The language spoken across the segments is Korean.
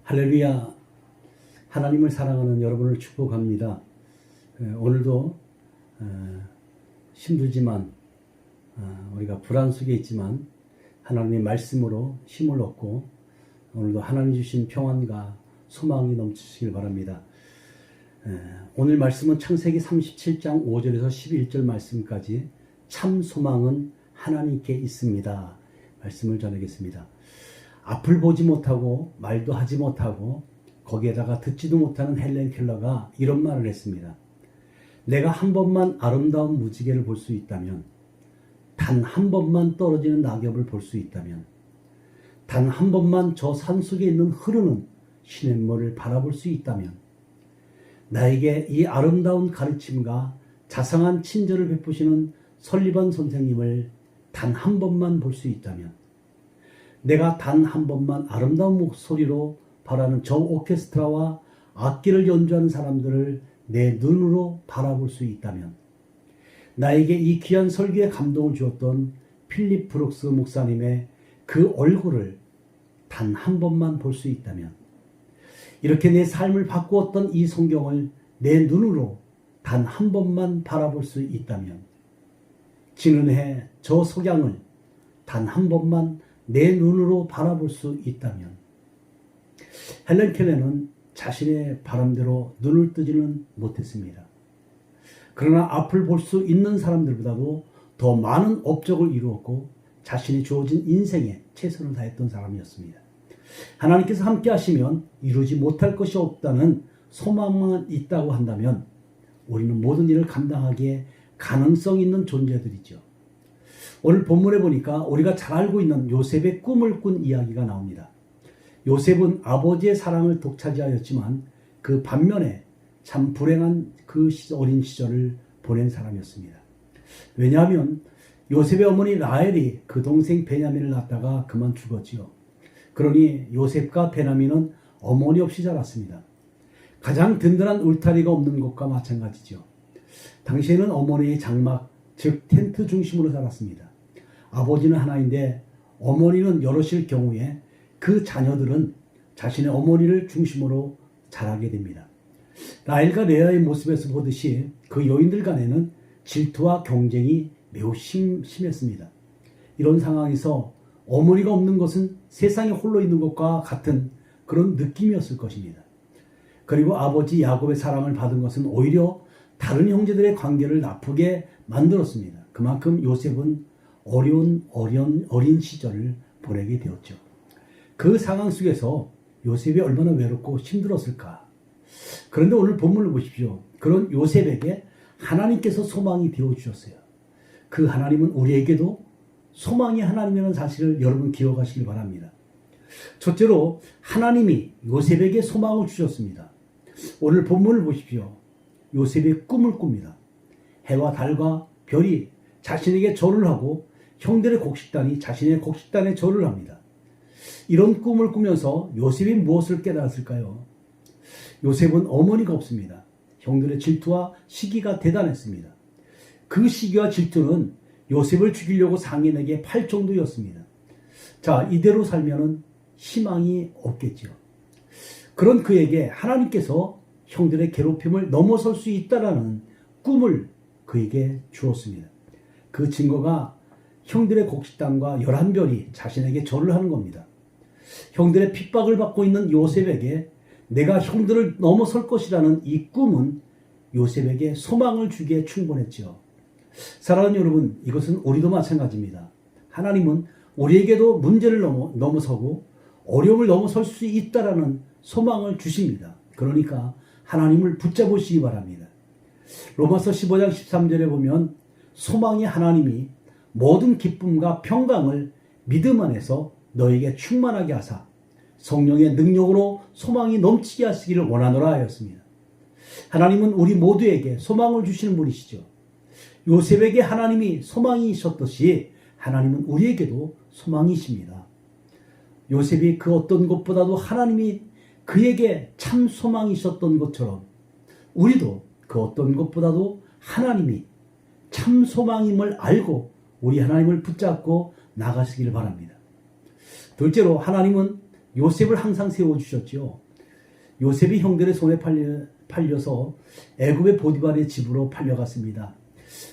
할렐루야. 하나님을 사랑하는 여러분을 축복합니다. 오늘도 힘들지만 우리가 불안 속에 있지만 하나님의 말씀으로 힘을 얻고 오늘도 하나님 주신 평안과 소망이 넘치시길 바랍니다. 오늘 말씀은 창세기 37장 5절에서 11절 말씀까지 참 소망은 하나님께 있습니다. 말씀을 전하겠습니다. 앞을 보지 못하고 말도 하지 못하고 거기에다가 듣지도 못하는 헬렌 켈러가 이런 말을 했습니다. 내가 한 번만 아름다운 무지개를 볼 수 있다면, 단 한 번만 떨어지는 낙엽을 볼 수 있다면, 단 한 번만 저 산속에 있는 흐르는 시냇물을 바라볼 수 있다면, 나에게 이 아름다운 가르침과 자상한 친절을 베푸시는 설리반 선생님을 단 한 번만 볼 수 있다면, 내가 단 한 번만 아름다운 목소리로 바라는 저 오케스트라와 악기를 연주하는 사람들을 내 눈으로 바라볼 수 있다면, 나에게 이 귀한 설교에 감동을 주었던 필립 브룩스 목사님의 그 얼굴을 단 한 번만 볼 수 있다면, 이렇게 내 삶을 바꾸었던 이 성경을 내 눈으로 단 한 번만 바라볼 수 있다면, 지는 해 저 석양을 단 한 번만 내 눈으로 바라볼 수 있다면, 헬렌 켈러는 자신의 바람대로 눈을 뜨지는 못했습니다. 그러나 앞을 볼 수 있는 사람들보다도 더 많은 업적을 이루었고 자신이 주어진 인생에 최선을 다했던 사람이었습니다. 하나님께서 함께 하시면 이루지 못할 것이 없다는 소망만 있다고 한다면 우리는 모든 일을 감당하기에 가능성 있는 존재들이죠. 오늘 본문에 보니까 우리가 잘 알고 있는 요셉의 꿈을 꾼 이야기가 나옵니다. 요셉은 아버지의 사랑을 독차지하였지만 그 반면에 참 불행한 그 어린 시절을 보낸 사람이었습니다. 왜냐하면 요셉의 어머니 라헬이 그 동생 베냐민을 낳다가 그만 죽었지요. 그러니 요셉과 베냐민은 어머니 없이 자랐습니다. 가장 든든한 울타리가 없는 것과 마찬가지죠. 당시에는 어머니의 장막, 즉 텐트 중심으로 살았습니다. 아버지는 하나인데 어머니는 여럿일 경우에 그 자녀들은 자신의 어머니를 중심으로 자라게 됩니다. 라헬과 레아의 모습에서 보듯이 그 여인들 간에는 질투와 경쟁이 매우 심했습니다. 이런 상황에서 어머니가 없는 것은 세상에 홀로 있는 것과 같은 그런 느낌이었을 것입니다. 그리고 아버지 야곱의 사랑을 받은 것은 오히려 다른 형제들의 관계를 나쁘게 만들었습니다. 그만큼 요셉은 어린 시절을 보내게 되었죠. 그 상황 속에서 요셉이 얼마나 외롭고 힘들었을까. 그런데 오늘 본문을 보십시오. 그런 요셉에게 하나님께서 소망이 되어주셨어요. 그 하나님은 우리에게도 소망이 하나님이라는 사실을 여러분 기억하시길 바랍니다. 첫째로 하나님이 요셉에게 소망을 주셨습니다. 오늘 본문을 보십시오. 요셉이 꿈을 꿉니다. 해와 달과 별이 자신에게 절을 하고 형들의 곡식단이 자신의 곡식단에 절을 합니다. 이런 꿈을 꾸면서 요셉이 무엇을 깨달았을까요? 요셉은 어머니가 없습니다. 형들의 질투와 시기가 대단했습니다. 그 시기와 질투는 요셉을 죽이려고 상인에게 팔 정도였습니다. 자, 이대로 살면은 희망이 없겠죠. 그런 그에게 하나님께서 형들의 괴롭힘을 넘어설 수 있다라는 꿈을 그에게 주었습니다. 그 증거가 형들의 곡식단과 11별이 자신에게 절을 하는 겁니다. 형들의 핍박을 받고 있는 요셉에게 내가 형들을 넘어설 것이라는 이 꿈은 요셉에게 소망을 주기에 충분했죠. 사랑하는 여러분, 이것은 우리도 마찬가지입니다. 하나님은 우리에게도 문제를 넘어서고 어려움을 넘어설 수 있다라는 소망을 주십니다. 그러니까 하나님을 붙잡으시기 바랍니다. 로마서 15장 13절에 보면 소망의 하나님이 모든 기쁨과 평강을 믿음 안에서 너에게 충만하게 하사 성령의 능력으로 소망이 넘치게 하시기를 원하노라 하였습니다. 하나님은 우리 모두에게 소망을 주시는 분이시죠. 요셉에게 하나님이 소망이 있었듯이 하나님은 우리에게도 소망이십니다. 요셉이 그 어떤 것보다도 하나님이 그에게 참 소망이 있었던 것처럼 우리도 그 어떤 것보다도 하나님이 참 소망임을 알고 우리 하나님을 붙잡고 나가시길 바랍니다. 둘째로 하나님은 요셉을 항상 세워주셨죠. 요셉이 형들의 손에 팔려서 애굽의 보디발의 집으로 팔려갔습니다.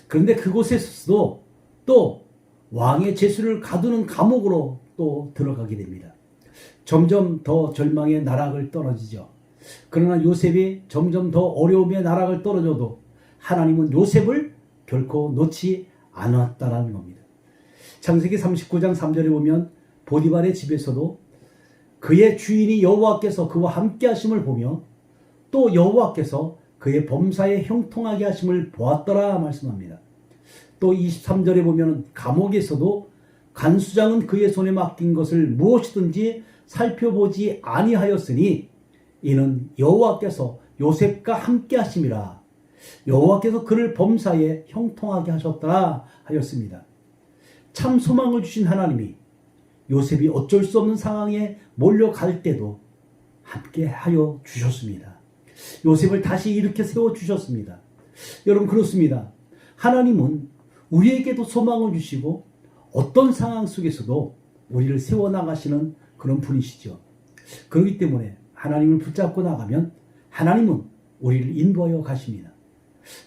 그런데 그곳에서도 또 왕의 제수를 가두는 감옥으로 또 들어가게 됩니다. 점점 더 절망의 나락을 떨어지죠. 그러나 요셉이 점점 더 어려움의 나락을 떨어져도 하나님은 요셉을 결코 놓지 않았다라는 겁니다. 창세기 39장 3절에 보면 보디발의 집에서도 그의 주인이 여호와께서 그와 함께 하심을 보며 또 여호와께서 그의 범사에 형통하게 하심을 보았더라 말씀합니다. 또 23절에 보면 감옥에서도 간수장은 그의 손에 맡긴 것을 무엇이든지 살펴보지 아니하였으니 이는 여호와께서 요셉과 함께 하심이라. 여호와께서 그를 범사에 형통하게 하셨더라 하였습니다. 참 소망을 주신 하나님이 요셉이 어쩔 수 없는 상황에 몰려갈 때도 함께 하여 주셨습니다. 요셉을 다시 일으켜 세워주셨습니다. 여러분, 그렇습니다. 하나님은 우리에게도 소망을 주시고 어떤 상황 속에서도 우리를 세워나가시는 그런 분이시죠. 그렇기 때문에 하나님을 붙잡고 나가면 하나님은 우리를 인도하여 가십니다.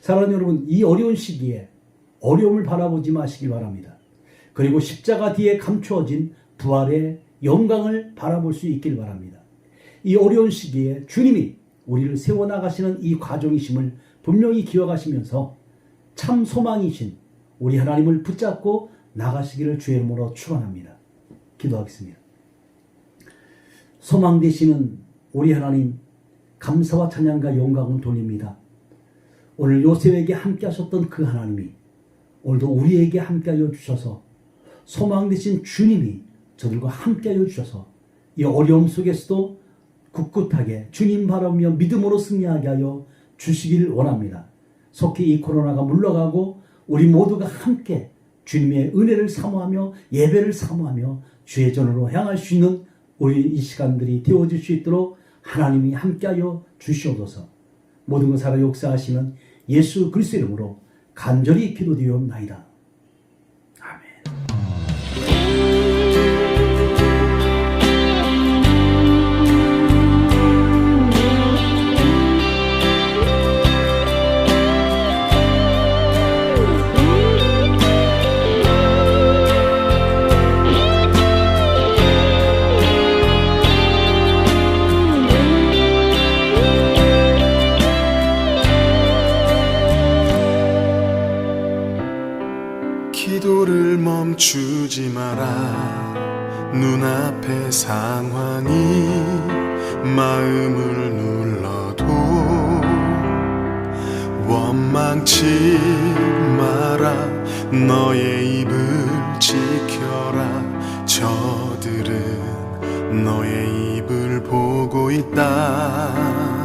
사랑하는 여러분, 이 어려운 시기에 어려움을 바라보지 마시기 바랍니다. 그리고 십자가 뒤에 감추어진 부활의 영광을 바라볼 수 있길 바랍니다. 이 어려운 시기에 주님이 우리를 세워나가시는 이 과정이심을 분명히 기억하시면서 참 소망이신 우리 하나님을 붙잡고 나가시기를 주의 이름으로 축원합니다. 기도하겠습니다. 소망 되시는 우리 하나님, 감사와 찬양과 영광을 돌립니다. 오늘 요셉에게 함께 하셨던 그 하나님이 오늘도 우리에게 함께 하여 주셔서 소망 되신 주님이 저들과 함께 하여 주셔서 이 어려움 속에서도 굳굳하게 주님 바라보며 믿음으로 승리하게 하여 주시기를 원합니다. 속히 이 코로나가 물러가고 우리 모두가 함께 주님의 은혜를 사모하며 예배를 사모하며 주의 전으로 향할 수 있는 우리 이 시간들이 되어질 수 있도록 하나님이 함께하여 주시옵소서. 모든 것 살아 역사하시는 예수 그리스도의 이름으로 간절히 기도드리옵나이다. 기도를 멈추지 마라. 눈앞의 상황이 마음을 눌러도 원망치 마라. 너의 입을 지켜라. 저들은 너의 입을 보고 있다.